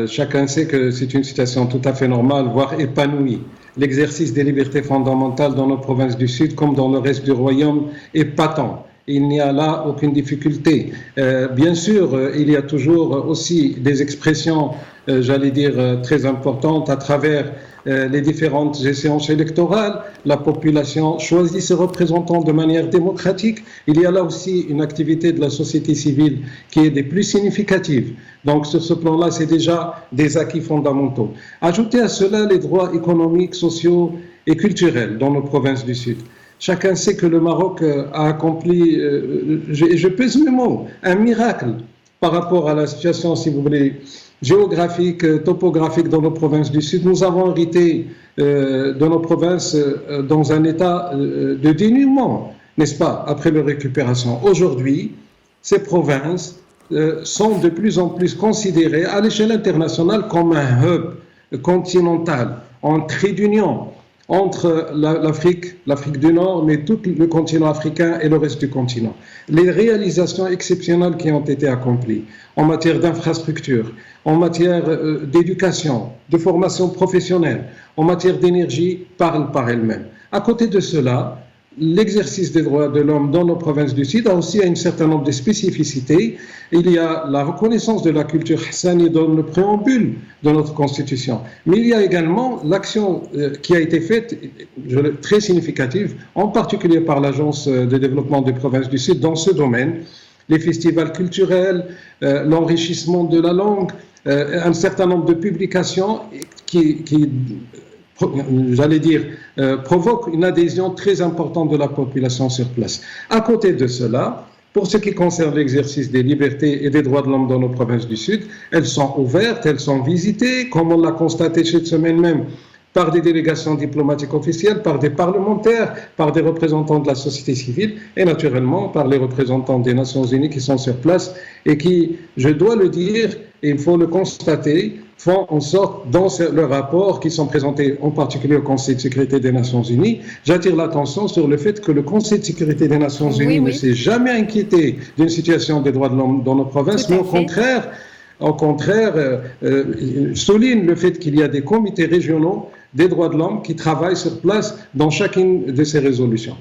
Chacun sait que c'est une situation tout à fait normale, voire épanouie. L'exercice des libertés fondamentales dans nos provinces du Sud, comme dans le reste du royaume, est patent. Il n'y a là aucune difficulté. Bien sûr, il y a toujours aussi des expressions, j'allais dire, très importantes à travers les différentes échéances électorales. La population choisit ses représentants de manière démocratique. Il y a là aussi une activité de la société civile qui est des plus significatives. Donc, sur ce plan-là, c'est déjà des acquis fondamentaux. Ajoutez à cela les droits économiques, sociaux et culturels dans nos provinces du Sud. Chacun sait que le Maroc a accompli, je pèse mes mots, un miracle par rapport à la situation, si vous voulez, géographique, topographique dans nos provinces du Sud. Nous avons hérité de nos provinces dans un état de dénuement, n'est-ce pas, après leur récupération. Aujourd'hui, ces provinces sont de plus en plus considérées à l'échelle internationale comme un hub continental, un trait d'union entre l'Afrique du Nord, mais tout le continent africain et le reste du continent. Les réalisations exceptionnelles qui ont été accomplies en matière d'infrastructure, en matière d'éducation, de formation professionnelle, en matière d'énergie, parlent par elles-mêmes. À côté de cela, l'exercice des droits de l'homme dans nos provinces du Sud a aussi un certain nombre de spécificités. Il y a la reconnaissance de la culture hassani dans le préambule de notre Constitution. Mais il y a également l'action qui a été faite, très significative, en particulier par l'Agence de développement des provinces du Sud dans ce domaine. Les festivals culturels, l'enrichissement de la langue, un certain nombre de publications qui j'allais dire, provoque une adhésion très importante de la population sur place. À côté de cela, pour ce qui concerne l'exercice des libertés et des droits de l'homme dans nos provinces du Sud, elles sont ouvertes, elles sont visitées, comme on l'a constaté cette semaine même, par des délégations diplomatiques officielles, par des parlementaires, par des représentants de la société civile et naturellement par les représentants des Nations Unies qui sont sur place et qui, je dois le dire, et il faut le constater, font en sorte, dans leurs rapports qui sont présentés en particulier au Conseil de sécurité des Nations Unies, j'attire l'attention sur le fait que le Conseil de sécurité des Nations Unies ne s'est jamais inquiété d'une situation des droits de l'homme dans nos provinces, mais au contraire, souligne le fait qu'il y a des comités régionaux des droits de l'homme qui travaillent sur place dans chacune de ces résolutions.